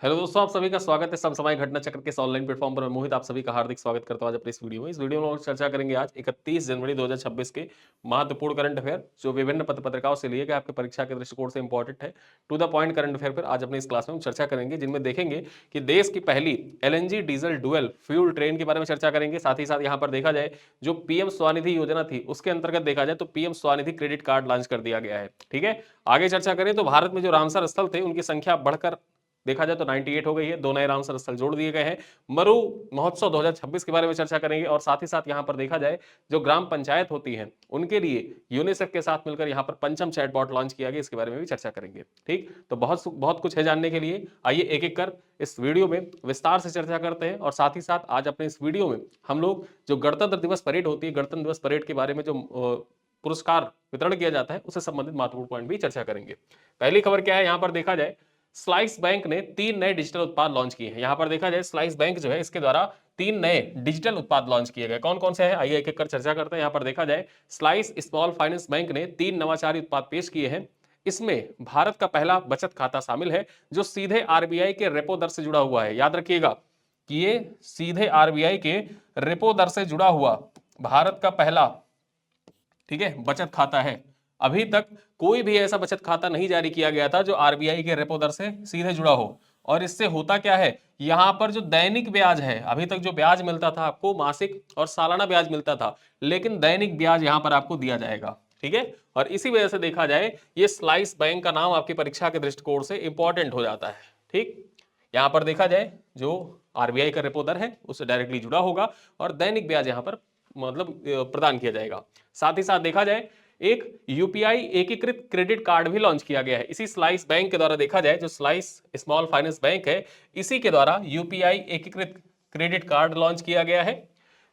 Hello दोस्तों, आप सभी का स्वागत है समसामयिक घटना चक्र के इस ऑनलाइन प्लेटफॉर्म पर। मैं मोहित आप सभी का हार्दिक स्वागत करता हूं आज अपनी इस वीडियो में। इस वीडियो में हम लोग चर्चा करेंगे आज 31 जनवरी 2026 के महत्वपूर्ण करंट अफेयर जो विभिन्न पत्र पत्रिकाओं से लिए गए आपके परीक्षा के दृष्टिकोण से इंपॉर्टेंट है। To the point current affair पर आज अपनी इस क्लास में हम चर्चा करेंगे, जिनमें देखेंगे कि देश की पहली LNG diesel dual fuel train के बारे में चर्चा करेंगे। साथ ही साथ यहाँ पर देखा जाए जो पीएम स्वनिधि योजना थी उसके अंतर्गत देखा जाए तो PM Svanidhi credit card launch कर दिया गया है। ठीक है, आगे चर्चा करें तो भारत में जो रामसर स्थल थे उनकी संख्या बढ़कर देखा जाए तो 98 हो गई है। 2 नए रामसर स्थल जोड़ दिए गए हैं। मरु महोत्सव 2026 के बारे में चर्चा करेंगे और साथ ही साथ यहाँ पर देखा जाए जो ग्राम पंचायत होती है उनके लिए यूनिसेफ के साथ मिलकर यहाँ पर पंचम चैटबॉट लॉन्च किया गया, इसके बारे में भी चर्चा करेंगे। ठीक, तो बहुत बहुत कुछ है जानने के लिए। आइए एक एक कर इस वीडियो में विस्तार से चर्चा करते हैं और साथ ही साथ आज अपने इस वीडियो में हम लोग जो गणतंत्र दिवस परेड होती है, गणतंत्र दिवस परेड के बारे में जो पुरस्कार वितरण किया जाता है उससे संबंधित महत्वपूर्ण पॉइंट भी चर्चा करेंगे। पहली खबर क्या है, यहाँ पर देखा जाए स्लाइस बैंक ने 3 नए डिजिटल उत्पाद लॉन्च किए हैं। यहां पर देखा जाए स्लाइस बैंक जो है इसके द्वारा 3 नए डिजिटल उत्पाद लॉन्च किए गए। कौन कौन से हैं आइए एक एक कर चर्चा करते हैं। यहां पर देखा जाए स्लाइस स्मॉल फाइनेंस बैंक ने 3 नवाचारी उत्पाद पेश किए हैं। इसमें भारत का पहला बचत खाता शामिल है जो सीधे आरबीआई के रेपो दर से जुड़ा हुआ है। याद रखिएगा कि ये सीधे आरबीआई के रेपो दर से जुड़ा हुआ भारत का पहला, ठीक है, बचत खाता है। अभी तक कोई भी ऐसा बचत खाता नहीं जारी किया गया था जो आरबीआई के रेपो दर से सीधे जुड़ा हो। और इससे होता क्या है, यहां पर जो दैनिक ब्याज है, अभी तक जो ब्याज मिलता था आपको मासिक और सालाना ब्याज मिलता था, लेकिन दैनिक ब्याज यहां पर आपको दिया जाएगा। ठीक है, और इसी वजह से देखा जाए ये स्लाइस बैंक का नाम आपकी परीक्षा के दृष्टिकोण से इंपॉर्टेंट हो जाता है। ठीक, यहां पर देखा जाए जो आरबीआई का रेपो दर है उससे डायरेक्टली जुड़ा होगा और दैनिक ब्याज यहां पर मतलब प्रदान किया जाएगा। साथ ही साथ देखा जाए एक यूपीआई एकीकृत क्रेडिट कार्ड भी लॉन्च किया गया है इसी स्लाइस बैंक के द्वारा। देखा जाए जो स्लाइस स्मॉल फाइनेंस बैंक है इसी के द्वारा यूपीआई एकीकृत क्रेडिट कार्ड लॉन्च किया गया है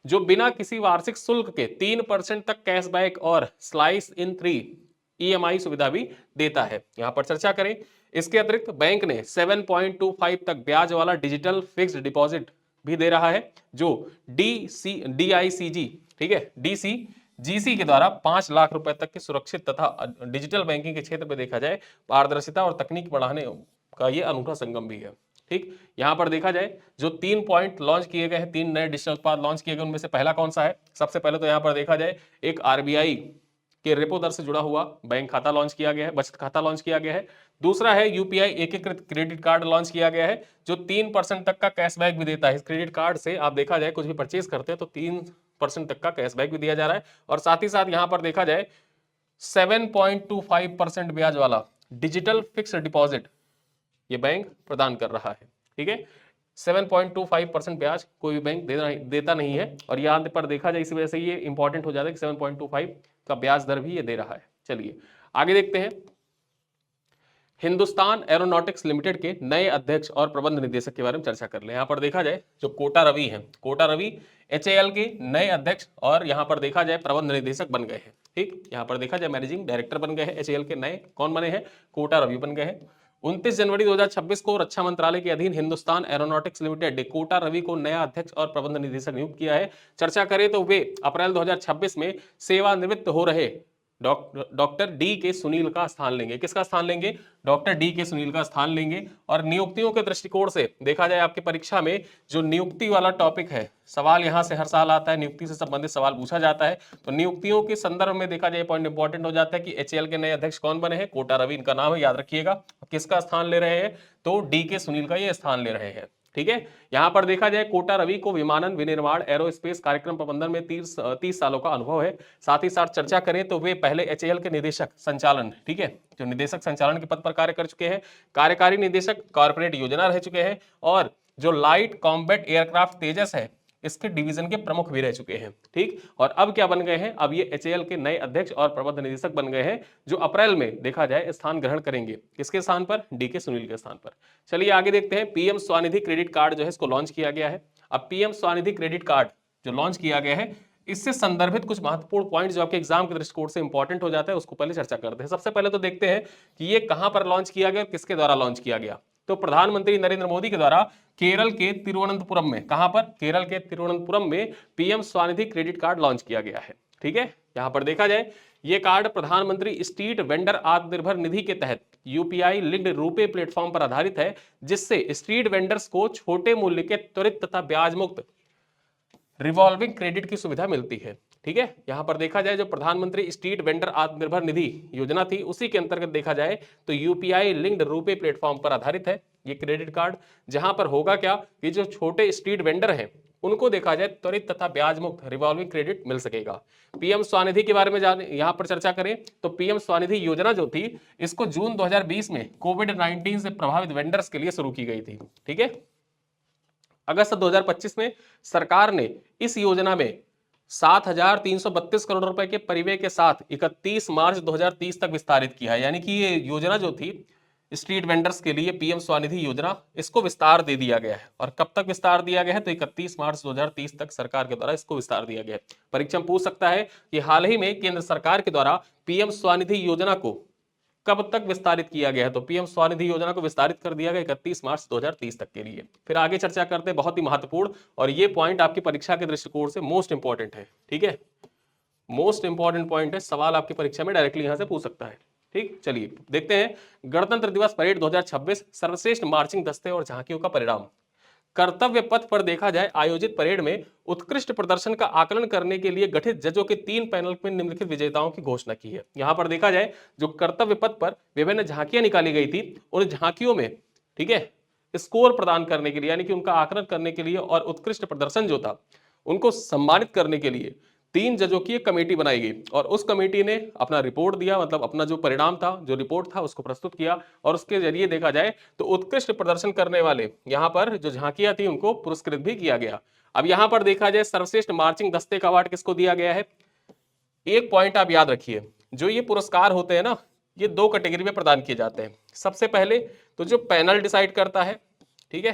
जो बिना किसी वार्षिक शुल्क के 3% तक कैशबैक और स्लाइस इन 3 ईएमआई सुविधा भी देता है। यहां पर चर्चा करें, इसके अतिरिक्त बैंक ने 7.25 तक ब्याज वाला डिजिटल फिक्स्ड डिपॉजिट भी दे रहा है जो DICG, ठीक है, DCGC के द्वारा 5 लाख रुपए तक की सुरक्षित तथा डिजिटल बैंकिंग के क्षेत्र में देखा जाए पारदर्शिता और तकनीक बढ़ाने का ये अनूठा संगम भी है। ठीक, यहां पर देखा जाए जो 3 पॉइंट लॉन्च किए गए हैं, 3 नए डिजिटल उत्पाद लॉन्च किए गए, उनमें से पहला कौन सा है? सबसे पहले तो यहां पर देखा जाए एक आरबीआई के रेपो दर से जुड़ा हुआ बैंक खाता लॉन्च किया गया है, बचत खाता लॉन्च किया गया है। दूसरा है यूपीआई एकीकृत क्रेडिट कार्ड लॉन्च किया गया है जो 3% तक का कैशबैक भी देता है। इस क्रेडिट कार्ड से आप देखा जाए कुछ भी परचेज करते हैं तो 3% तक का कैशबैक भी दिया जा रहा है। और साथ ही साथ यहां पर देखा जाए 7.25% ब्याज वाला डिजिटल फिक्स्ड डिपॉजिट ये बैंक प्रदान कर रहा है। ठीक है, 7.25% ब्याज कोई भी बैंक देता नहीं है और यहाँ पर देखा जाए इसी वजह से ये इंपॉर्टेंट हो जाता है कि 7.25 का ब्याज दर भी ये दे रहा है। चलिए आगे देखते हैं, हिंदुस्तान एरोनॉटिक्स लिमिटेड के नए अध्यक्ष और प्रबंध निदेशक के बारे में चर्चा कर ले। यहाँ पर देखा जाए जो कोटा रवि हैं, कोटा रवि HAL के नए अध्यक्ष और यहाँ पर देखा जाए प्रबंध निदेशक बन गए हैं। ठीक, यहाँ पर देखा जाए मैनेजिंग डायरेक्टर बन गए हैं HAL के नए, कौन बने हैं? कोटा रवि बन गए हैं। 29 जनवरी 2026 को रक्षा मंत्रालय के अधीन हिंदुस्तान एरोनॉटिक्स लिमिटेड ने कोटा रवि को नया अध्यक्ष और प्रबंध निदेशक नियुक्त किया है। चर्चा करें तो वे अप्रैल 2026 में सेवानिवृत्त हो रहे डॉक्टर डी के सुनील का स्थान लेंगे। किसका स्थान लेंगे? डॉक्टर डी के सुनील का स्थान लेंगे। और नियुक्तियों के दृष्टिकोण से देखा जाए आपकी परीक्षा में जो नियुक्ति वाला टॉपिक है, सवाल यहां से हर साल आता है, नियुक्ति से संबंधित सवाल पूछा जाता है। तो नियुक्तियों के संदर्भ में देखा जाए पॉइंट इंपॉर्टेंट हो जाता है कि HAL के नए अध्यक्ष कौन बने हैं? कोटा रवि इनका नाम है, याद रखिएगा। किसका स्थान ले रहे हैं? तो डी के सुनील का ये स्थान ले रहे हैं। ठीक है, यहां पर देखा जाए कोटा रवि को विमानन विनिर्माण एरोस्पेस कार्यक्रम प्रबंधन में 30 सालों का अनुभव है। साथ ही साथ चर्चा करें तो वे पहले HAL के निदेशक संचालन, ठीक है, जो निदेशक संचालन के पद पर कार्य कर चुके हैं, कार्यकारी निदेशक कॉर्पोरेट योजना रह चुके हैं और जो लाइट कॉम्बैट एयरक्राफ्ट तेजस है इसके डिवीजन के प्रमुख भी रह चुके हैं। ठीक, और अब क्या बन गए हैं? अब ये HAL के नए अध्यक्ष और प्रबंध निदेशक बन गए हैं जो अप्रैल में देखा जाए स्थान ग्रहण करेंगे। किसके स्थान पर? डी के सुनील के स्थान पर। चलिए आगे देखते हैं, पीएम स्वनिधि क्रेडिट कार्ड जो है इसको लॉन्च किया गया है। अब पीएम स्वनिधि क्रेडिट कार्ड जो लॉन्च किया गया है इससे संदर्भित कुछ महत्वपूर्ण पॉइंट जो आपके एग्जाम के दृष्टिकोण से इंपॉर्टेंट हो जाता है उसको पहले चर्चा करते हैं। सबसे पहले तो देखते हैं कि ये कहां पर लॉन्च किया गया और किसके द्वारा लॉन्च किया गया। तो प्रधानमंत्री नरेंद्र मोदी के द्वारा केरल के तिरुवनंतपुरम में, कहां पर? केरल के तिरुवनंतपुरम में PM Svanidhi credit card launch किया गया है। ठीक है, यहां पर देखा जाए ये कार्ड प्रधानमंत्री स्ट्रीट वेंडर आत्मनिर्भर निधि के तहत यूपीआई लिंक्ड रुपे प्लेटफॉर्म पर आधारित है, जिससे स्ट्रीट वेंडर्स को छोटे मूल्य के त्वरित तथा ब्याज मुक्त रिवॉल्विंग क्रेडिट की सुविधा मिलती है। ठीक है, यहां पर देखा जाए जो प्रधानमंत्री स्ट्रीट वेंडर आत्मनिर्भर निधि योजना थी, उसी के अंतर्गत देखा जाए तो यूपीआई लिंक्ड रुपे प्लेटफॉर्म पर आधारित है ये क्रेडिट कार्ड। जहां पर होगा क्या कि जो छोटे स्ट्रीट वेंडर हैं उनको देखा जाए त्वरित तथा ब्याज मुक्त रिवॉल्विंग क्रेडिट मिल सकेगा। पीएम स्वनिधि के बारे में यहां पर चर्चा करें तो पीएम स्वनिधि योजना जो थी, इसको जून 2020 में कोविड-19 से प्रभावित वेंडर्स के लिए शुरू की गई थी। ठीक है, अगस्त 2025 में सरकार ने इस योजना में 7,332 करोड़ रुपए के परिव्यय के साथ 31 मार्च 2030 तक विस्तारित किया है। यानी कि ये योजना जो थी स्ट्रीट वेंडर्स के लिए पीएम स्वनिधि योजना, इसको विस्तार दे दिया गया है। और कब तक विस्तार दिया गया है तो 31 मार्च 2030 तक सरकार के द्वारा इसको विस्तार दिया गया है। परीक्षा में पूछ सकता है कि हाल ही में केंद्र सरकार के द्वारा पीएम स्वनिधि योजना को कब तक विस्तारित किया गया है तो पीएम स्वनिधि योजना को विस्तारित कर दिया गया 31 मार्च 2030 तक के लिए। फिर आगे चर्चा करते हैं, बहुत ही महत्वपूर्ण और ये पॉइंट आपकी परीक्षा के दृष्टिकोण से मोस्ट इंपॉर्टेंट है। ठीक है, मोस्ट इंपॉर्टेंट पॉइंट है, सवाल आपकी परीक्षा में डायरेक्टली यहां से पूछ सकता है। ठीक, चलिए देखते हैं गणतंत्र दिवस परेड 2026 सर्वश्रेष्ठ मार्चिंग दस्ते और झांकियों का परिणाम। कर्तव्य पथ पर देखा जाए आयोजित परेड में उत्कृष्ट प्रदर्शन का आकलन करने के लिए गठित जजों के 3 पैनल में निम्नलिखित विजेताओं की घोषणा की है। यहां पर देखा जाए जो कर्तव्य पथ पर विभिन्न झांकियां निकाली गई थी, उन झांकियों में ठीक है स्कोर प्रदान करने के लिए, यानी कि उनका आकलन करने के लिए और उत्कृष्ट प्रदर्शन जो था उनको सम्मानित करने के लिए 3 जजों की एक कमेटी बनाई गई और उस कमेटी ने अपना रिपोर्ट दिया, मतलब अपना जो परिणाम था, जो रिपोर्ट था उसको प्रस्तुत किया और उसके जरिए देखा जाए तो उत्कृष्ट प्रदर्शन करने वाले यहाँ पर जो झांकियां थी उनको पुरस्कृत भी किया गया। अब यहाँ पर देखा जाए सर्वश्रेष्ठ मार्चिंग दस्ते का अवार्ड किसको दिया गया है। एक पॉइंट आप याद रखिए, जो ये पुरस्कार होते हैं ना, ये 2 कैटेगरी में प्रदान किए जाते हैं। सबसे पहले तो जो पैनल डिसाइड करता है, ठीक है,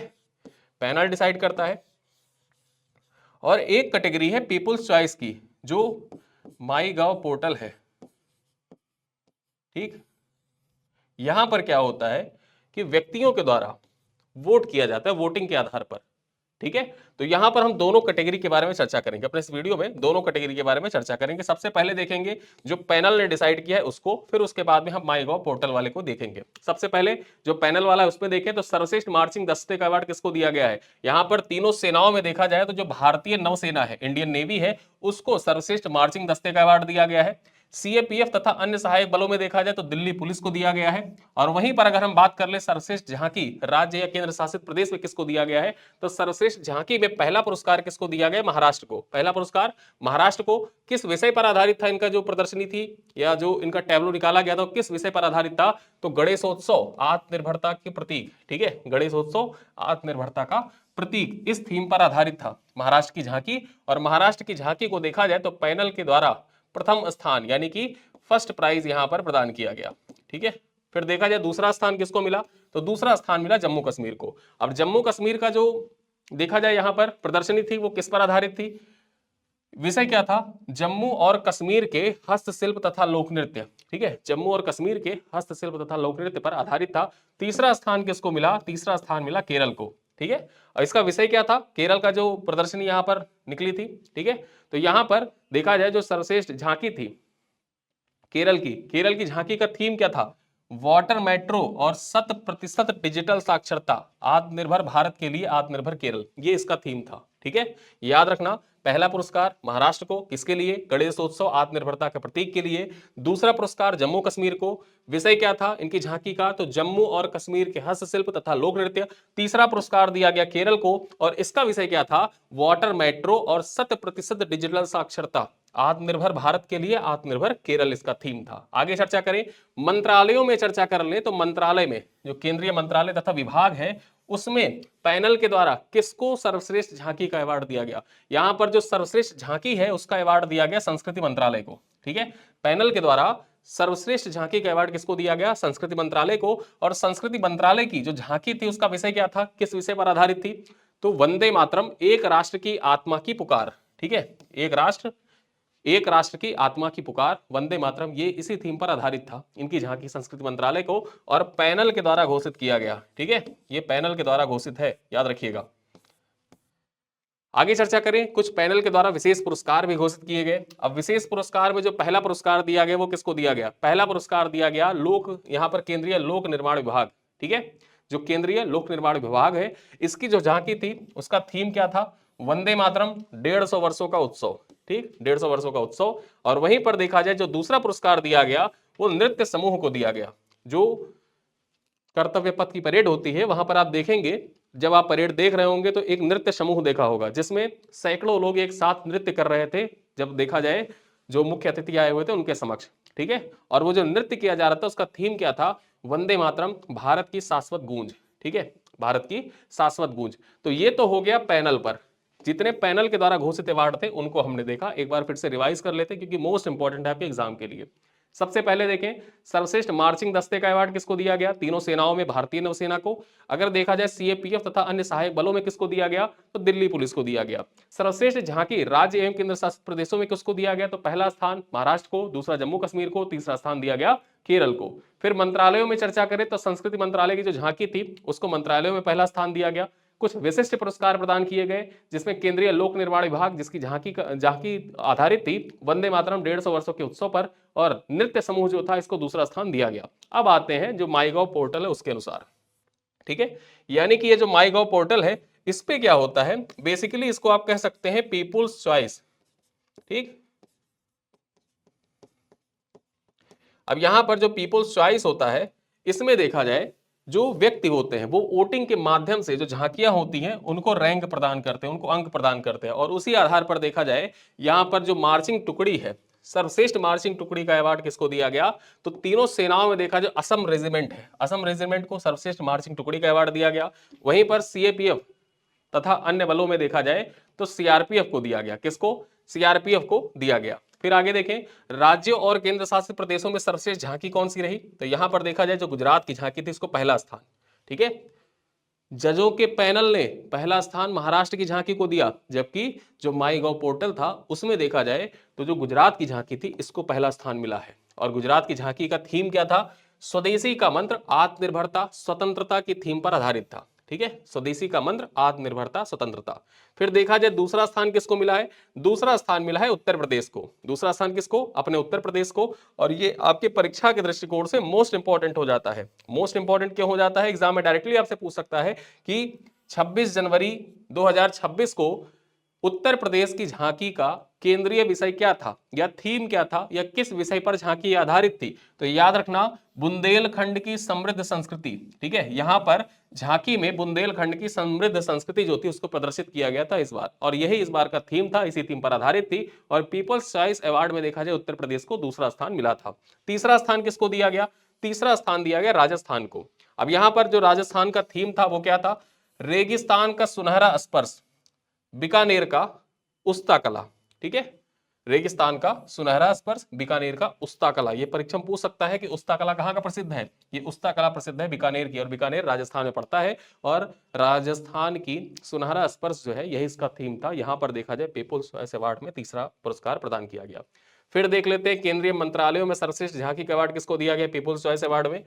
पैनल डिसाइड करता है, और एक कैटेगरी है पीपुल्स चॉइस की जो माई गव पोर्टल है। ठीक, यहां पर क्या होता है कि व्यक्तियों के द्वारा वोट किया जाता है वोटिंग के आधार पर। ठीक है, तो यहां पर हम दोनों कैटेगरी के बारे में चर्चा करेंगे, अपने इस वीडियो में दोनों कैटेगरी के बारे में चर्चा करेंगे। सबसे पहले देखेंगे जो पैनल ने डिसाइड किया है उसको, फिर उसके बाद में हम माई गॉव पोर्टल वाले को देखेंगे। सबसे पहले जो पैनल वाला है उसमें देखें तो सर्वश्रेष्ठ मार्चिंग दस्ते का अवार्ड किसको दिया गया है। यहां पर तीनों सेनाओं में देखा जाए तो जो भारतीय नौसेना है, इंडियन नेवी है, उसको सर्वश्रेष्ठ मार्चिंग दस्ते का अवार्ड दिया गया है। सीएपीएफ तथा अन्य सहायक बलों में देखा जाए तो दिल्ली पुलिस को दिया गया है। और वहीं पर अगर हम बात कर ले सर्वश्रेष्ठ झांकी राज्य या केंद्र शासित प्रदेश में किसको दिया गया है तो सर्वश्रेष्ठ झांकी में पहला पुरस्कार किसको दिया गया, महाराष्ट्र को। पहला पुरस्कार महाराष्ट्र को। किस विषय पर आधारित था इनका जो प्रदर्शनी थी या जो इनका टैब्लो निकाला गया था किस विषय पर आधारित था तो गणेशोत्सव आत्मनिर्भरता के प्रतीक। ठीक है, गणेशोत्सव आत्मनिर्भरता का प्रतीक, इस थीम पर आधारित था महाराष्ट्र की झांकी। और महाराष्ट्र की झांकी को देखा जाए तो पैनल के द्वारा प्रथम स्थान यानी कि फर्स्ट प्राइज यहां पर प्रदान किया गया। ठीक है, फिर देखा जाए दूसरा स्थान किसको मिला तो दूसरा स्थान मिला जम्मू कश्मीर को। अब जम्मू कश्मीर का जो देखा जाए यहां पर प्रदर्शनी थी वो किस पर आधारित थी, विषय क्या था, जम्मू और कश्मीर के हस्तशिल्प तथा लोक नृत्य। ठीक है, जम्मू और कश्मीर के हस्तशिल्प तथा लोक नृत्य पर आधारित था। तीसरा स्थान किसको मिला, तीसरा स्थान मिला केरल को। ठीक है, और इसका विषय क्या था, केरल का जो प्रदर्शनी यहां पर निकली थी। ठीक है, तो यहां पर देखा जाए जो सर्वश्रेष्ठ झांकी थी केरल की झांकी का थीम क्या था, वाटर मेट्रो और 100% डिजिटल साक्षरता, आत्मनिर्भर भारत के लिए आत्मनिर्भर केरल, ये इसका थीम था। ठीक है, याद रखना पहला पुरस्कार महाराष्ट्र को, किसके लिए, गणेशोत्सव आत्मनिर्भरता के प्रतीक के लिए। दूसरा पुरस्कार जम्मू कश्मीर को, विषय क्या था इनकी झांकी का तो जम्मू और कश्मीर के हस्तशिल्प तथा लोक नृत्य। तीसरा पुरस्कार दिया गया केरल को और इसका विषय क्या था, वाटर मेट्रो और 100% डिजिटल साक्षरता, आत्मनिर्भर भारत के लिए आत्मनिर्भर केरल इसका थीम था। आगे चर्चा करें, मंत्रालयों में चर्चा कर ले तो मंत्रालय में जो केंद्रीय मंत्रालय तथा विभाग है उसमें पैनल के द्वारा किसको सर्वश्रेष्ठ झांकी का अवार्ड दिया गया। यहां पर जो सर्वश्रेष्ठ झांकी है उसका अवार्ड दिया गया संस्कृति मंत्रालय को। ठीक है, पैनल के द्वारा सर्वश्रेष्ठ झांकी का अवार्ड किसको दिया गया, संस्कृति मंत्रालय को। और संस्कृति मंत्रालय की जो झांकी थी उसका विषय क्या था, किस विषय पर आधारित थी तो वंदे मातरम, एक राष्ट्र की आत्मा की पुकार। ठीक है, एक राष्ट्र की आत्मा की पुकार, वंदे मातरम, ये इसी थीम पर आधारित था इनकी झांकी संस्कृति मंत्रालय को और पैनल के द्वारा घोषित किया गया। ठीक है, ये पैनल के द्वारा घोषित है, याद रखिएगा। आगे चर्चा करें, कुछ पैनल के द्वारा विशेष पुरस्कार भी घोषित किए गए। अब विशेष पुरस्कार में जो पहला पुरस्कार दिया गया वो किसको दिया गया? पहला पुरस्कार दिया गया यहाँ पर केंद्रीय लोक निर्माण विभाग, ठीक है, जो केंद्रीय लोक निर्माण विभाग है, इसकी जो झांकी थी उसका थीम क्या था? वंदे मातरम, 150 वर्षों का उत्सव, ठीक, 150 वर्षों का उत्सव। और वहीं पर देखा जाए जो दूसरा पुरस्कार दिया गया वो नृत्य समूह को दिया गया। जो कर्तव्य पथ की परेड होती है वहां पर आप देखेंगे, जब आप परेड देख रहे होंगे तो एक नृत्य समूह देखा होगा जिसमें सैकड़ों लोग एक साथ नृत्य कर रहे थे, जब देखा जाए जो मुख्य अतिथि आए हुए थे उनके समक्ष, ठीक है। और वो जो नृत्य किया जा रहा था उसका थीम क्या था? वंदे मातरम, भारत की शाश्वत गूंज, ठीक है, भारत की शाश्वत गूंज। तो ये तो हो गया पैनल पर, जितने पैनल के द्वारा घोषित अवार्ड थे उनको हमने देखा। एक बार फिर से रिवाइज कर लेते क्योंकि मोस्ट इंपॉर्टेंट है आपके एग्जाम के लिए। सबसे पहले देखें, सर्वश्रेष्ठ मार्चिंग दस्ते का अवार्ड किसको दिया गया? तीनों सेनाओं में भारतीय नौसेना को। अगर देखा जाए सीएपीएफ तथा अन्य सहायक बलों में किसको दिया गया? तो दिल्ली पुलिस को दिया गया। सर्वश्रेष्ठ झांकी राज्य एवं केंद्र शासित प्रदेशों में किसको दिया गया? तो पहला स्थान महाराष्ट्र को, दूसरा जम्मू कश्मीर को, तीसरा स्थान दिया गया केरल को। फिर मंत्रालयों में चर्चा करें तो संस्कृति मंत्रालय की जो झांकी थी उसको मंत्रालयों में पहला स्थान दिया गया। कुछ विशिष्ट पुरस्कार प्रदान किए गए जिसमें केंद्रीय लोक निर्माण विभाग, जिसकी झांकी आधारित थी वंदे मातरम 150 वर्षों के उत्सव पर, और नृत्य समूह जो था इसको दूसरा स्थान दिया गया। अब आते हैं जो माईगॉव पोर्टल है उसके अनुसार, ठीक है। यानी कि ये जो माईगॉव पोर्टल है इस पे क्या होता है, बेसिकली इसको आप कह सकते हैं पीपुल्स चॉइस, ठीक। अब यहां पर जो पीपुल्स चॉइस होता है इसमें देखा जाए जो व्यक्ति होते हैं वो वोटिंग के माध्यम से जो झांकियां होती हैं उनको रैंक प्रदान करते हैं, उनको अंक प्रदान करते हैं। और उसी आधार पर देखा जाए यहां पर जो मार्चिंग टुकड़ी है, सर्वश्रेष्ठ मार्चिंग टुकड़ी का अवार्ड किसको दिया गया? तो तीनों सेनाओं में देखा जाए असम रेजिमेंट है, असम रेजिमेंट को सर्वश्रेष्ठ मार्चिंग टुकड़ी का अवार्ड दिया गया। वहीं पर सीएपीएफ तथा अन्य बलों में देखा जाए तो सीआरपीएफ को दिया गया। किसको? सीआरपीएफ को दिया गया। फिर आगे देखें, राज्यों और केंद्र शासित प्रदेशों में सर्वश्रेष्ठ झांकी कौन सी रही? तो यहां पर देखा जाए जो गुजरात की झांकी थी इसको पहला स्थान, ठीक है। जजों के पैनल ने पहला स्थान महाराष्ट्र की झांकी को दिया, जबकि जो माई गॉव पोर्टल था उसमें देखा जाए तो जो गुजरात की झांकी थी इसको पहला स्थान मिला है। और गुजरात की झांकी का थीम क्या था? स्वदेशी का मंत्र, आत्मनिर्भरता, स्वतंत्रता की थीम पर आधारित था, ठीक है। स्वदेशी का मंत्र, आत्मनिर्भरता, स्वतंत्रता। फिर देखा जाए दूसरा स्थान किसको मिला है? दूसरा स्थान मिला है उत्तर प्रदेश को। दूसरा स्थान किसको? अपने उत्तर प्रदेश को। और ये आपके परीक्षा के दृष्टिकोण से मोस्ट इंपॉर्टेंट हो जाता है। मोस्ट इंपॉर्टेंट क्यों हो जाता है? एग्जाम में डायरेक्टली आपसे पूछ सकता है कि 26 जनवरी 2026 को उत्तर प्रदेश की झांकी का केंद्रीय विषय क्या था या थीम क्या था या किस विषय पर झांकी आधारित थी? तो याद रखना, बुंदेलखंड की समृद्ध संस्कृति, ठीक है। यहां पर झांकी में बुंदेलखंड की समृद्ध संस्कृति जो थी उसको प्रदर्शित किया गया था इस बार, और यही इस बार का थीम था, इसी थीम पर आधारित थी। और पीपल्स चॉइस अवार्ड में देखा जाए उत्तर प्रदेश को दूसरा स्थान मिला था। तीसरा स्थान किसको दिया गया? तीसरा स्थान दिया गया राजस्थान को। अब यहां पर जो राजस्थान का थीम था वो क्या था? रेगिस्तान का सुनहरा स्पर्श, बीकानेर का उस्ता कला, ठीक है। रेगिस्तान का सुनहरा स्पर्श, बीकानेर का उस्ता कला। ये परीक्षा में पूछ सकता है कि उस्ता कला कहाँ का प्रसिद्ध है? ये उस्ता कला प्रसिद्ध है बीकानेर की, और बीकानेर राजस्थान में पड़ता है। और राजस्थान की सुनहरा स्पर्श जो है यही इसका थीम था। यहां पर देखा जाए पीपुल्स चॉइस अवार्ड में तीसरा पुरस्कार प्रदान किया गया। फिर देख लेते हैं केंद्रीय मंत्रालयों में सर्वश्रेष्ठ झांकी का अवार्ड किसको दिया गया? पीपुल्स चॉइस अवार्ड में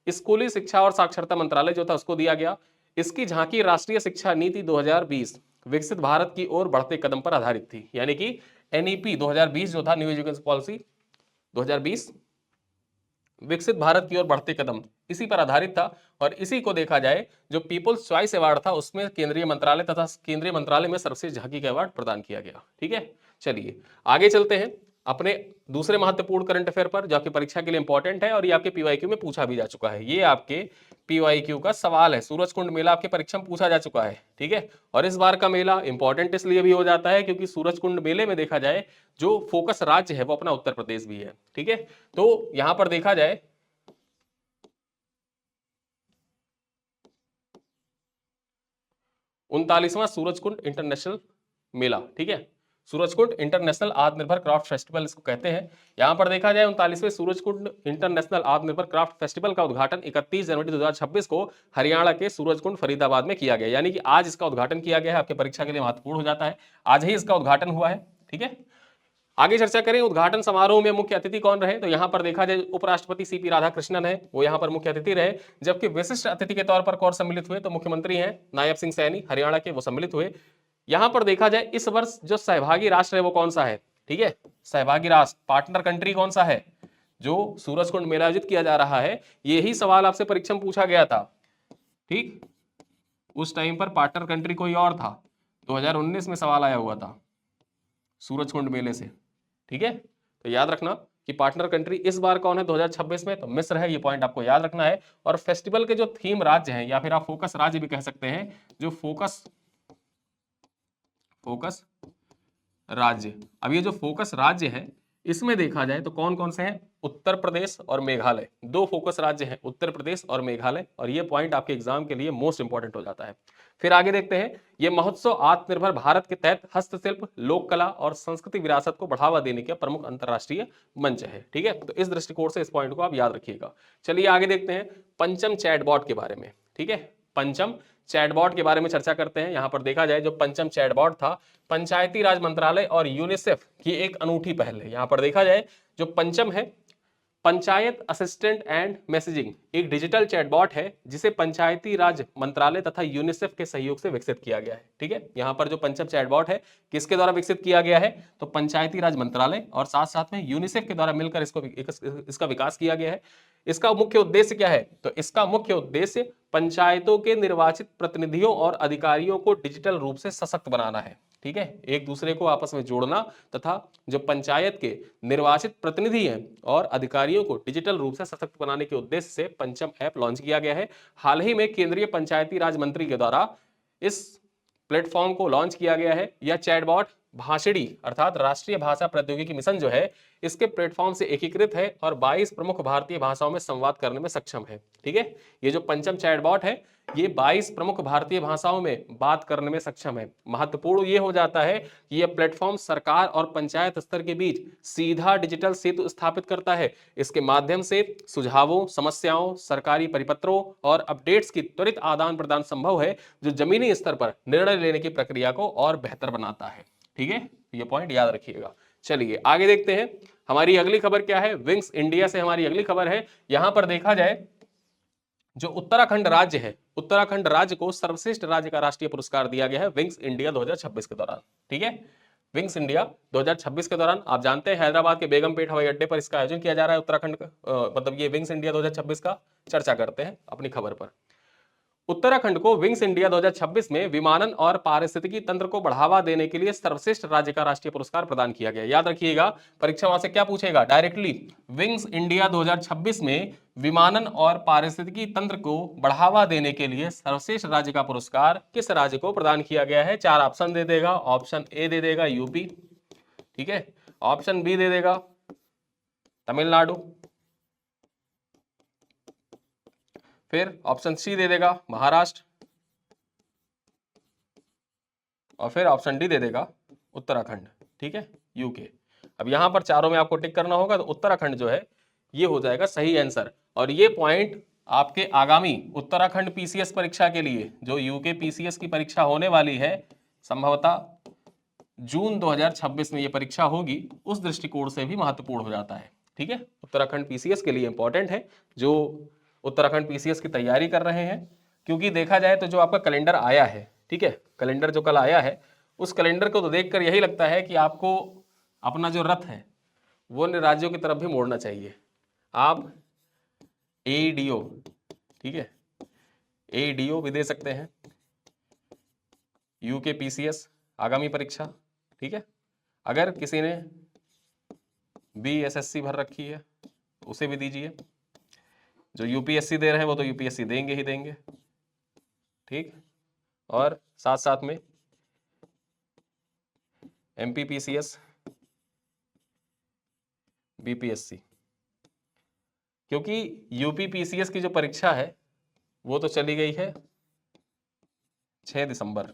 स्कूली शिक्षा और साक्षरता मंत्रालय जो था उसको दिया गया। इसकी झांकी राष्ट्रीय शिक्षा नीति 2020 विकसित भारत की ओर बढ़ते कदम पर आधारित थी। यानी कि एनईपी 2020 जो था, न्यू एजुकेशन पॉलिसी 2020 विकसित भारत की ओर बढ़ते कदम, इसी पर आधारित था। और इसी को देखा जाए जो पीपुल्स चॉइस अवार्ड था उसमें केंद्रीय मंत्रालय तथा केंद्रीय मंत्रालय में सर्वश्रेष्ठ झांकी का अवार्ड प्रदान किया गया, ठीक है। चलिए आगे चलते हैं अपने दूसरे महत्वपूर्ण करंट अफेयर पर जो आपकी परीक्षा के लिए इंपॉर्टेंट है और ये आपके पीवाईक्यू में पूछा भी जा चुका है। ये आपके पीवाईक्यू का सवाल है। सूरजकुंड मेला आपके परीक्षा में पूछा जा चुका है, ठीक है। और इस बार का मेला इंपॉर्टेंट इसलिए भी हो जाता है क्योंकि सूरजकुंड मेले में देखा जाए जो फोकस राज्य है वो अपना उत्तर प्रदेश भी है, ठीक है। तो यहां पर देखा जाए 39वां सूरजकुंड इंटरनेशनल मेला, ठीक है। सूरजकुंड इंटरनेशनल आत्मनिर्भर क्राफ्ट फेस्टिवल इसको कहते हैं। यहां पर देखा जाए 39वें सूरजकुंड इंटरनेशनल आत्मनिर्भर क्राफ्ट फेस्टिवल का उद्घाटन 31 जनवरी 2026 को हरियाणा के सूरजकुंड फरीदाबाद में किया गया। यानी कि आज इसका उद्घाटन किया गया है, आपके परीक्षा के लिए महत्वपूर्ण हो जाता है, आज ही इसका उद्घाटन हुआ है, ठीक है। आगे चर्चा करें उद्घाटन समारोह में मुख्य अतिथि कौन रहे? तो यहां पर देखा जाए उपराष्ट्रपति सीपी राधाकृष्णन है, वो यहां पर मुख्य अतिथि रहे। जबकि विशिष्ट अतिथि के तौर पर कौन सम्मिलित हुए? तो मुख्यमंत्री हैं नायब सिंह सैनी हरियाणा के, वो सम्मिलित हुए। यहां पर देखा जाए इस वर्ष जो सहभागी राष्ट्र है वो कौन सा है, ठीक है, सहभागी राष्ट्र पार्टनर कंट्री कौन सा है जो सूरजकुंड मेला आयोजित किया जा रहा है, यही सवाल आपसे परीक्षा में पूछा गया था, ठीक। उस टाइम पर पार्टनर कंट्री कोई और था, 2019 में सवाल आया हुआ था सूरजकुंड मेले से, ठीक है। तो याद रखना कि पार्टनर कंट्री इस बार कौन है 2026 में, तो मिस्र है, ये पॉइंट आपको याद रखना है। और फेस्टिवल के जो थीम राज्य हैं या फिर आप फोकस राज्य भी कह सकते हैं, जो फोकस राज्य, अब ये जो फोकस राज्य है इसमें देखा जाए तो कौन कौन से हैं, उत्तर प्रदेश और मेघालय, दो फोकस राज्य हैं, उत्तर प्रदेश और मेघालय, और ये पॉइंट आपके एग्जाम के लिए मोस्ट इंपॉर्टेंट हो जाता है। फिर आगे देखते हैं, ये महोत्सव आत्मनिर्भर भारत के तहत हस्तशिल्प, लोक कला और संस्कृति विरासत को बढ़ावा देने का प्रमुख अंतर्राष्ट्रीय मंच है, ठीक है। तो इस दृष्टिकोण से इस पॉइंट को आप याद रखिएगा। चलिए आगे देखते हैं पंचम चैटबॉट के बारे में, ठीक है, पंचम चैटबॉट के बारे में चर्चा करते हैं। यहां पर देखा जाए जो पंचम चैटबॉट था, पंचायती राज मंत्रालय और यूनिसेफ की एक अनूठी पहल है। यहां पर देखा जाए जो पंचम है, पंचायत असिस्टेंट एंड मैसेजिंग, एक डिजिटल चैटबॉट है जिसे पंचायती राज मंत्रालय तथा यूनिसेफ के सहयोग से विकसित किया गया है, ठीक है। यहां पर जो पंचम चैटबॉट है किसके द्वारा विकसित किया गया है, तो पंचायती राज मंत्रालय और साथ साथ में यूनिसेफ के द्वारा मिलकर इसका विकास किया गया है। इसका मुख्य उद्देश्य क्या है, तो इसका मुख्य उद्देश्य पंचायतों के निर्वाचित प्रतिनिधियों और अधिकारियों को डिजिटल रूप से सशक्त बनाना है, ठीक है, एक दूसरे को आपस में जोड़ना तथा जो पंचायत के निर्वाचित प्रतिनिधि हैं और अधिकारियों को डिजिटल रूप से सशक्त बनाने के उद्देश्य से पंचम ऐप लॉन्च किया गया है। हाल ही में केंद्रीय पंचायती राज मंत्री के द्वारा इस प्लेटफॉर्म को लॉन्च किया गया है। यह चैटबॉट भाषिणी अर्थात राष्ट्रीय भाषा प्रौद्योगिकी मिशन जो है इसके प्लेटफॉर्म से एकीकृत है और 22 प्रमुख भारतीय भाषाओं में संवाद करने में सक्षम है, ठीक है। ये जो पंचम चैटबॉट है ये 22 प्रमुख भारतीय भाषाओं में बात करने में सक्षम है। महत्वपूर्ण ये हो जाता है कि यह प्लेटफॉर्म सरकार और पंचायत स्तर के बीच सीधा डिजिटल सेतु स्थापित करता है। इसके माध्यम से सुझावों, समस्याओं, सरकारी परिपत्रों और अपडेट्स की त्वरित आदान प्रदान संभव है, जो जमीनी स्तर पर निर्णय लेने की प्रक्रिया को और बेहतर बनाता है, ठीक है। ये पॉइंट याद रखिएगा। चलिए आगे देखते हैं, हमारी अगली खबर क्या है, विंग्स इंडिया से हमारी अगली खबर है। यहां पर देखा जाए जो उत्तराखंड राज्य है, उत्तराखंड राज्य को सर्वश्रेष्ठ राज्य का राष्ट्रीय पुरस्कार दिया गया है विंग्स इंडिया 2026 के दौरान, ठीक है। विंग्स इंडिया 2026 के दौरान आप जानते हैं हैदराबाद के बेगमपेट हवाई अड्डे पर इसका आयोजन किया जा रहा है उत्तराखंड का, मतलब ये विंग्स इंडिया 2026 का चर्चा करते हैं अपनी खबर पर। उत्तराखंड को विंग्स इंडिया 2026 में विमानन और पारिस्थितिकी तंत्र को बढ़ावा देने के लिए सर्वश्रेष्ठ राज्य का राष्ट्रीय पुरस्कार प्रदान किया गया। याद रखिएगा परीक्षा वहां से क्या पूछेगा डायरेक्टली, विंग्स इंडिया 2026 में विमानन और पारिस्थितिकी तंत्र को बढ़ावा देने के लिए सर्वश्रेष्ठ राज्य का पुरस्कार किस राज्य को प्रदान किया गया है। चार ऑप्शन दे देगा, ऑप्शन ए दे देगा यूपी, ठीक है, ऑप्शन बी दे देगा तमिलनाडु, फिर ऑप्शन सी दे देगा महाराष्ट्र, और फिर ऑप्शन डी दे देगा उत्तराखंड, ठीक है, यूके। अब यहां पर चारों में आपको टिक करना होगा, तो उत्तराखंड जो है ये हो जाएगा सही आंसर। और ये पॉइंट आपके आगामी उत्तराखंड पीसीएस परीक्षा के लिए, जो यूके पीसीएस की परीक्षा होने वाली है संभवतः जून 2026 में ये परीक्षा होगी, उस दृष्टिकोण से भी महत्वपूर्ण हो जाता है, ठीक है। उत्तराखंड पीसीएस के लिए इंपॉर्टेंट है जो उत्तराखंड पीसीएस की तैयारी कर रहे हैं, क्योंकि देखा जाए तो जो आपका कैलेंडर आया है, ठीक है, कैलेंडर जो कल आया है उस कैलेंडर को तो देखकर यही लगता है कि आपको अपना जो रथ है वो अन्य राज्यों की तरफ भी मोड़ना चाहिए। आप एईडीओ, ठीक है, एईडीओ भी दे सकते हैं, यूके पीसीएस आगामी परीक्षा, ठीक है। अगर किसी ने बीएसएससी भर रखी है उसे भी दीजिए, जो यूपीएससी दे रहे हैं वो तो यूपीएससी देंगे ही देंगे, ठीक। और साथ साथ में एमपीपीसीएस, बीपीएससी, क्योंकि यूपीपीसीएस की जो परीक्षा है वो तो चली गई है 6 दिसंबर,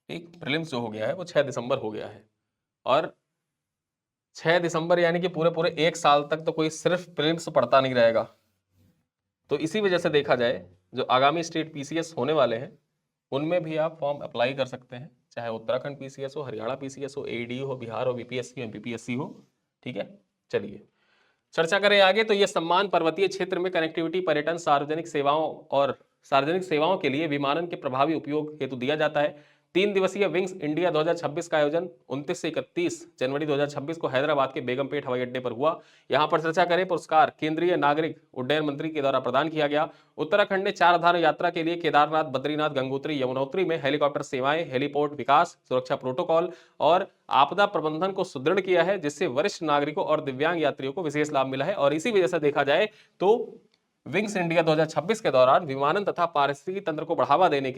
ठीक, प्रीलिम्स जो हो गया है वो 6 दिसंबर हो गया है, और 6 दिसंबर यानी कि पूरे पूरे एक साल तक तो कोई सिर्फ प्रीलिम्स पढ़ता नहीं रहेगा। तो इसी वजह से देखा जाए जो आगामी स्टेट पीसीएस होने वाले हैं उनमें भी आप फॉर्म अप्लाई कर सकते हैं, चाहे उत्तराखंड पीसीएस हो, हरियाणा पीसीएस हो, एडी हो, बिहार हो, बीपीएससी हो, एमपीपीएससी हो, ठीक है। चलिए चर्चा करें आगे। तो ये सम्मान पर्वतीय क्षेत्र में कनेक्टिविटी, पर्यटन, सार्वजनिक सेवाओं और सार्वजनिक सेवाओं के लिए विमानन के प्रभावी उपयोग हेतु दिया जाता है। 3 दिवसीय विंग्स इंडिया 2026 का आयोजन 29 से 31 जनवरी 2026 को हैदराबाद के बेगमपेट हवाई अड्डे पर हुआ। यहां पर चर्चा करें, पुरस्कार केंद्रीय नागरिक उड्डयन मंत्री के द्वारा प्रदान किया गया। उत्तराखंड ने 4 धाम यात्रा के लिए केदारनाथ, बद्रीनाथ, गंगोत्री, यमुनोत्री में हेलीकॉप्टर सेवाएं, हेलीपोर्ट विकास, सुरक्षा प्रोटोकॉल और आपदा प्रबंधन को सुदृढ़ किया है, जिससे वरिष्ठ नागरिकों और दिव्यांग यात्रियों को विशेष लाभ मिला है। और इसी वजह से देखा जाए तो विंग्स इंडिया 2026 के दौरान विमानन तथा पारिस्थितिकी तंत्र को बढ़ावा देने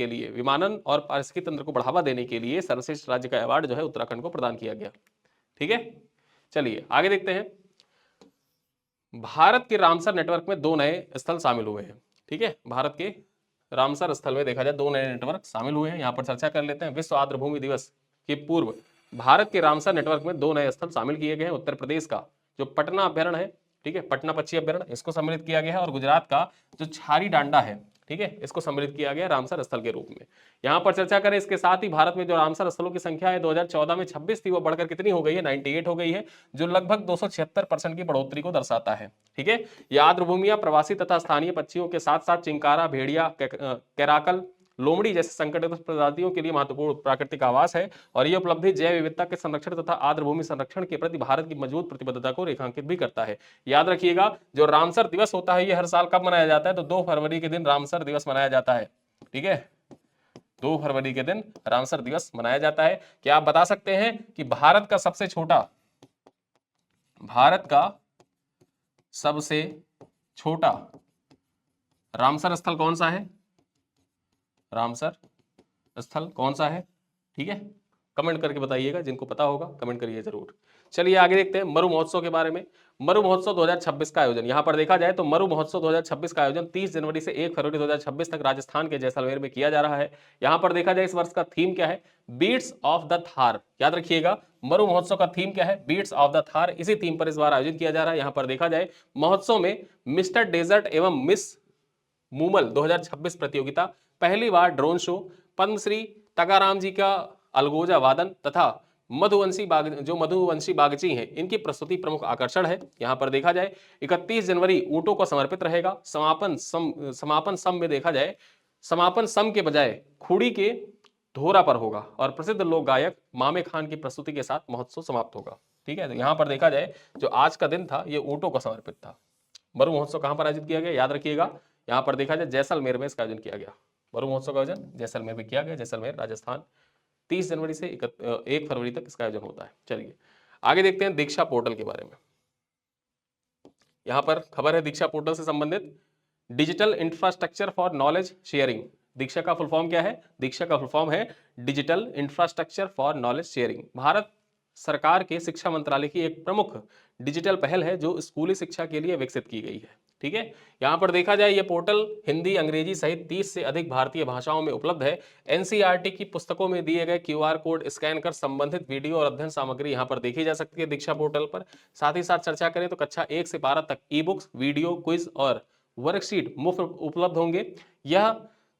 के लिए सर्वश्रेष्ठ राज्य का अवार्ड जो है उत्तराखंड को प्रदान किया गया। ठीक है, चलिए आगे देखते हैं। भारत के रामसर नेटवर्क में 2 नए स्थल शामिल हुए हैं। ठीक है, भारत के रामसर स्थल में देखा जाए 2 नए नेटवर्क शामिल हुए हैं। यहां पर चर्चा कर लेते हैं। विश्व आर्द्र भूमि दिवस के पूर्व भारत के रामसर नेटवर्क में 2 नए स्थल शामिल किए गए हैं। उत्तर प्रदेश का जो पटना अभ्यारण्य है, ठीक है, पटना पक्षी अभ्यारण्य, इसको सम्मिलित किया गया है। और गुजरात का जो छारी डांडा है, ठीक है, इसको सम्मिलित किया गया रामसर स्थल के रूप में। यहां पर चर्चा करें, इसके साथ ही भारत में जो रामसर स्थलों की संख्या है 2014 में 26 थी, वो बढ़कर कितनी हो गई है, 98 हो गई है, जो लगभग 276% की बढ़ोतरी को दर्शाता है। ठीक है, ये आर्द्र भूमियां प्रवासी तथा स्थानीय पक्षियों के साथ साथ चिंकारा, भेड़िया, कैराकल, लोमड़ी जैसे संकटग्रस्त प्रजातियों के लिए महत्वपूर्ण प्राकृतिक आवास है। और यह उपलब्धि जैव विविधता के संरक्षण तथा आर्द्र भूमि संरक्षण के प्रति भारत की मजबूत प्रतिबद्धता को रेखांकित भी करता है। याद रखिएगा, जो रामसर दिवस होता है ये हर साल कब मनाया जाता है, तो 2 फरवरी के दिन रामसर दिवस मनाया जाता है। ठीक है, 2 फरवरी के दिन रामसर दिवस मनाया जाता है। क्या आप बता सकते हैं कि भारत का सबसे छोटा रामसर स्थल कौन सा है? रामसर स्थल कौन सा है? ठीक है, कमेंट करके बताइएगा, जिनको पता होगा कमेंट करिए जरूर। चलिए आगे देखते हैं मरु महोत्सव के बारे में। मरु महोत्सव 2026 का आयोजन, यहां पर देखा जाए तो मरु महोत्सव 2026 का आयोजन 30 जनवरी से 1 फरवरी 2026 तक राजस्थान के जैसलमेर में किया जा रहा है। यहां पर देखा जाए इस वर्ष का थीम क्या है, बीट्स ऑफ द थार। याद रखिएगा, मरु महोत्सव का थीम क्या है, बीट्स ऑफ द थार। इसी थीम पर इस बार आयोजित किया जा रहा है। यहां पर देखा जाए महोत्सव में मिस्टर डेजर्ट एवं मिस मूमल 2026 प्रतियोगिता, पहली बार ड्रोन शो, पद्मश्री तगाराम जी का अलगोजा वादन तथा मधुवंशी बागची हैं, इनकी प्रस्तुति प्रमुख आकर्षण है। यहां पर देखा जाए 31 जनवरी ऊंटों को समर्पित रहेगा। समापन सम में देखा जाए, समापन सम के बजाय खुड़ी के धोरा पर होगा और प्रसिद्ध लोक गायक मामे खान की प्रस्तुति के साथ महोत्सव समाप्त होगा। ठीक है, तो यहां पर देखा जाए जो आज का दिन था ये ऊंटों को समर्पित था। मरु महोत्सव कहां पर आयोजित किया गया, याद रखिएगा, यहां पर देखा जाए जैसलमेर में इसका आयोजन किया गया। मरु महोत्सव का आयोजन जैसलमेर में किया गया, जैसलमेर राजस्थान। 30 जनवरी से 1 फरवरी तक इसका आयोजन होता है। चलिए आगे देखते हैं दीक्षा पोर्टल के बारे में। यहां पर खबर है दीक्षा पोर्टल से संबंधित, digital infrastructure for knowledge sharing. DIKSHA का फुल फॉर्म क्या है? दीक्षा का फुल फॉर्म है digital infrastructure for knowledge sharing. Bharat सरकार के शिक्षा मंत्रालय की एक प्रमुख डिजिटल पहल है जो स्कूली शिक्षा के लिए विकसित की गई है। ठीक है, यहां पर देखा जाए ये पोर्टल हिंदी, अंग्रेजी सहित 30 से अधिक भारतीय भाषाओं में उपलब्ध है। एनसीईआरटी की पुस्तकों में दिए गए क्यूआर कोड स्कैन कर संबंधित वीडियो और अध्ययन सामग्री यहां पर देखी जा सकती है दीक्षा पोर्टल पर। साथ ही साथ चर्चा करें तो कक्षा 1 से 12 तक ई बुक्स, वीडियो, क्विज और वर्कशीट मुफ्त उपलब्ध होंगे। यह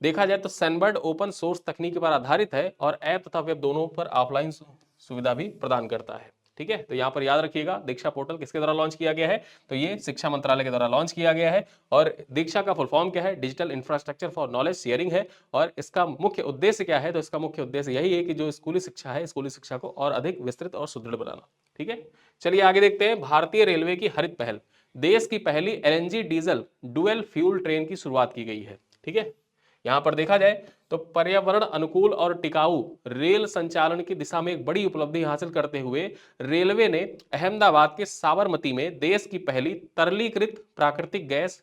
देखा जाए तो सैनबर्ड ओपन सोर्स तकनीक पर आधारित है और ऐप तथा वेब दोनों पर ऑफलाइन सुविधा भी प्रदान करता है। ठीक है, तो यहां पर याद रखिएगा दीक्षा पोर्टल किसके द्वारा लॉन्च किया गया है, तो ये शिक्षा मंत्रालय के द्वारा लॉन्च किया गया है। और दीक्षा का फुल फॉर्म क्या है? Digital infrastructure for knowledge sharing है। और इसका मुख्य उद्देश्य क्या है? तो इसका मुख्य उद्देश्य यही है कि जो स्कूली शिक्षा है, स्कूली शिक्षा को और अधिक विस्तृत और सुदृढ़ बनाना। ठीक है, चलिए आगे देखते हैं भारतीय रेलवे की हरित पहल। देश की पहली LNG diesel dual fuel train की शुरुआत की गई है। ठीक है, यहां पर देखा जाए तो पर्यावरण अनुकूल और टिकाऊ रेल संचालन की दिशा में एक बड़ी उपलब्धि हासिल करते हुए रेलवे ने अहमदाबाद के साबरमती में देश की पहली तरलीकृत प्राकृतिक गैस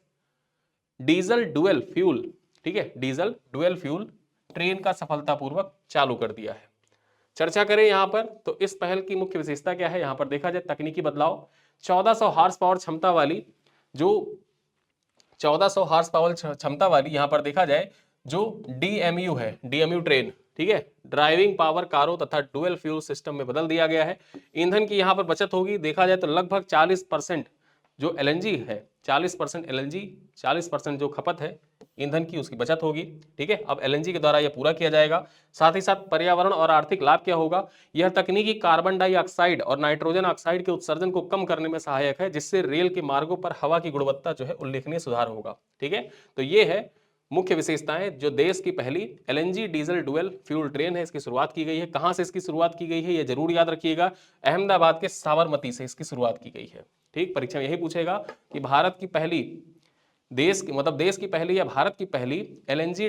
डीजल डुअल फ्यूल, ठीक है, डीजल डुअल फ्यूल ट्रेन का सफलतापूर्वक चालू कर दिया है। चर्चा करें यहां पर तो इस पहल की मुख्य विशेषता क्या है? यहां पर देखा जाए तकनीकी बदलाव, 1400 हार्स पावर क्षमता वाली जो 1400 हार्स पावर क्षमता वाली यहां पर देखा जाए जो डीएमयू है, डीएमयू ट्रेन, ठीक है, ड्राइविंग पावर कारों तथा डुअल फ्यूल सिस्टम में बदल दिया गया है। ईंधन की यहां पर बचत होगी। देखा जाए तो लगभग 40% जो एलएनजी है, 40% एलएनजी, 40% जो खपत है ईंधन की उसकी बचत होगी। ठीक है, अब एलएनजी के द्वारा यह पूरा किया जाएगा। साथ ही साथ पर्यावरण और आर्थिक लाभ क्या होगा? यह तकनीकी कार्बन डाइऑक्साइड और नाइट्रोजन ऑक्साइड के उत्सर्जन को कम करने में सहायक है, जिससे रेल के मार्गों पर हवा की गुणवत्ता जो है उल्लेखनीय सुधार होगा। ठीक है, तो ये है मुख्य विशेषताएं, जो देश की पहली LNG diesel dual fuel train है, इसकी शुरुआत की गई है। कहां से इसकी शुरुआत की गई है, यह जरूर याद रखिएगा, अहमदाबाद के साबरमती से इसकी शुरुआत की गई है। ठीक, परीक्षा में यही पूछेगा कि भारत की पहली देश की पहली या भारत की पहली LNG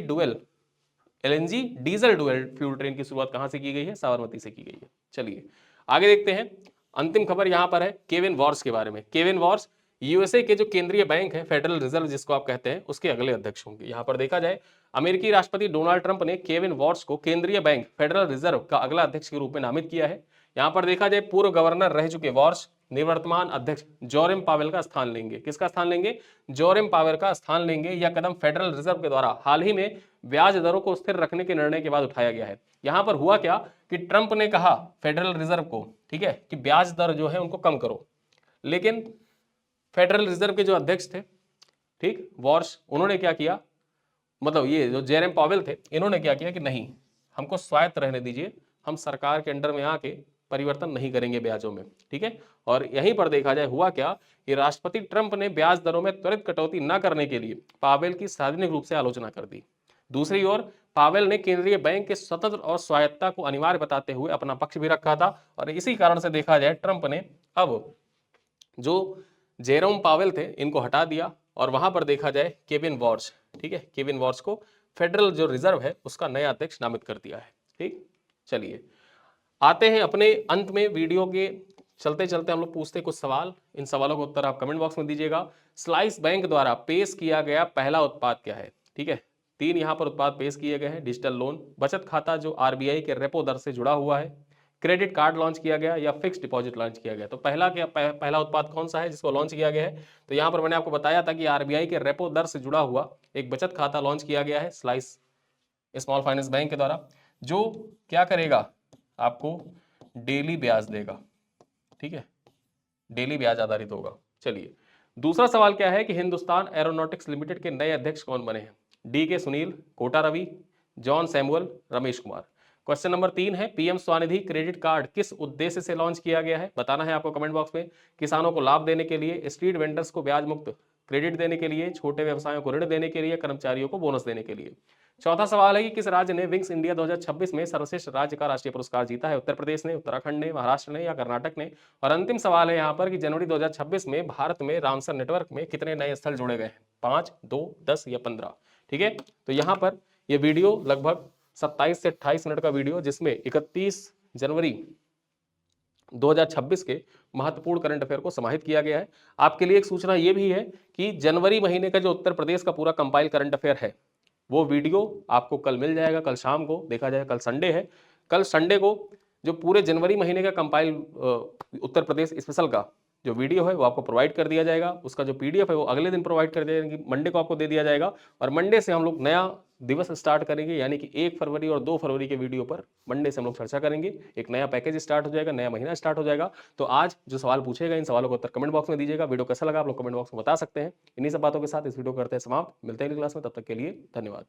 diesel dual fuel train की शुरुआत कहां से की गई है, साबरमती से की गई है। चलिए आगे देखते हैं। अंतिम खबर यहां पर है केविन वॉर्स के बारे में। केविन वॉर्स यूएसए के जो केंद्रीय बैंक है, फेडरल रिजर्व जिसको आप कहते हैं, उसके अगले अध्यक्ष होंगे। यहां पर देखा जाए, अमेरिकी राष्ट्रपति डोनाल्ड ट्रंप ने केविन वॉर्स को केंद्रीय बैंक फेडरल रिजर्व का अगला अध्यक्ष के रूप में नामित किया है। यहां पर देखा जाए, पूर्व गवर्नर रह चुके वॉर्स निवर्तमान अध्यक्ष जोरेम पावेल का स्थान लेंगे। किसका स्थान लेंगे, जोरेम पावेल का स्थान लेंगे। यह कदम फेडरल रिजर्व के द्वारा हाल ही में ब्याज दरों को स्थिर रखने के निर्णय के बाद उठाया गया है। यहां पर हुआ क्या कि ट्रंप ने कहा फेडरल रिजर्व को, ठीक है, कि ब्याज दर जो है उनको कम करो, लेकिन फेडरल रिजर्व के जो अध्यक्ष थे, ठीक, वॉर्स, उन्होंने क्या किया, मतलब ये जो जेरेम पावेल थे, इन्होंने क्या किया कि नहीं, हमको स्वायत्त रहने दीजिए, हम सरकार के अंडर में आके परिवर्तन नहीं करेंगे ब्याजों में। ठीक है, और यहीं पर देखा जाए हुआ क्या कि राष्ट्रपति ट्रंप ने ब्याज दरों में त्वरित कटौती न करने के लिए पावेल की सार्वजनिक रूप से आलोचना कर दी। दूसरी ओर पावेल ने केंद्रीय बैंक के स्वतंत्र और स्वायत्तता को अनिवार्य बताते हुए अपना पक्ष भी रखा था, और इसी कारण से देखा जाए ट्रंप ने अब जो जेरोम पावेल थे इनको हटा दिया, और वहां पर देखा जाए केविन वॉर्स, ठीक है, केविन वॉर्स को फेडरल जो रिजर्व है उसका नया अध्यक्ष नामित कर दिया है। ठीक, चलिए आते हैं अपने अंत में। वीडियो के चलते चलते हम लोग पूछते हैं कुछ सवाल, इन सवालों का उत्तर आप कमेंट बॉक्स में दीजिएगा। स्लाइस बैंक द्वारा पेश किया गया पहला उत्पाद क्या है। ठीक है, 3 यहाँ पर उत्पाद पेश किए गए हैं। डिजिटल लोन, बचत खाता जो आरबीआई के रेपो दर से जुड़ा हुआ है, क्रेडिट कार्ड लॉन्च किया गया, या फिक्स डिपॉजिट लॉन्च किया गया। तो पहला उत्पाद कौन सा है जिसको लॉन्च किया गया है, तो यहाँ पर मैंने आपको बताया था कि आरबीआई के रेपो दर से जुड़ा हुआ एक बचत खाता लॉन्च किया गया है स्लाइस स्मॉल फाइनेंस बैंक के द्वारा, जो क्या करेगा, आपको डेली ब्याज देगा। ठीक है, डेली ब्याज आधारित होगा। चलिए दूसरा सवाल क्या है कि हिंदुस्तान एरोनॉटिक्स लिमिटेड के नए अध्यक्ष कौन बने हैं। D K Sunil, Kota Ravi, John Samuel, Ramesh Kumar. Question number 3 है पीएम स्वनिधि क्रेडिट कार्ड किस उद्देश्य से लॉन्च किया गया है, बताना है आपको कमेंट बॉक्स में। किसानों को लाभ देने के लिए, स्ट्रीट वेंडर्स को ब्याज मुक्त क्रेडिट देने के लिए, छोटे व्यवसायों को ऋण देने के लिए, कर्मचारियों को बोनस देने के लिए। चौथा सवाल है कि किस राज्य ने विंग्स इंडिया 2026 में सर्वश्रेष्ठ राज्य का राष्ट्रीय पुरस्कार जीता है। उत्तर प्रदेश ने, उत्तराखंड ने, महाराष्ट्र ने, या कर्नाटक ने। और अंतिम सवाल है यहाँ पर कि जनवरी 2026 में भारत में रामसर नेटवर्क में कितने नए स्थल जोड़े गए हैं, 5, 2, 10 या 15। ठीक है, तो यहाँ पर ये वीडियो लगभग 27 से 28 मिनट का वीडियो, जिसमें 31 जनवरी 2026 के महत्वपूर्ण करंट अफेयर को समाहित किया गया है। आपके लिए एक सूचना ये भी है कि जनवरी महीने का जो उत्तर प्रदेश का पूरा कंपाइल करंट अफेयर है, वो वीडियो आपको कल मिल जाएगा। कल शाम को, देखा जाए कल संडे है, कल संडे को जो पूरे जनवरी महीने का कंपाइल उत्तर प्रदेश स्पेशल का जो वीडियो है वो आपको प्रोवाइड कर दिया जाएगा। उसका जो पीडीएफ है वो अगले दिन प्रोवाइड कर दिया जाएगा, मंडे को आपको दे दिया जाएगा। और मंडे से हम लोग नया दिवस स्टार्ट करेंगे, यानी कि 1 फरवरी और 2 फरवरी के वीडियो पर मंडे से हम लोग चर्चा करेंगे। एक नया पैकेज स्टार्ट हो जाएगा, नया महीना स्टार्ट हो जाएगा। तो आज जो सवाल पूछेगा, इन सवालों का उत्तर कमेंट बॉक्स में दीजिएगा। वीडियो कैसा लगा आप लोग कमेंट बॉक्स में बता सकते हैं। इन्हीं सब बातों के साथ इस वीडियो को करते हैं समाप्त। मिलते हैं अगली क्लास में, तब तक के लिए धन्यवाद।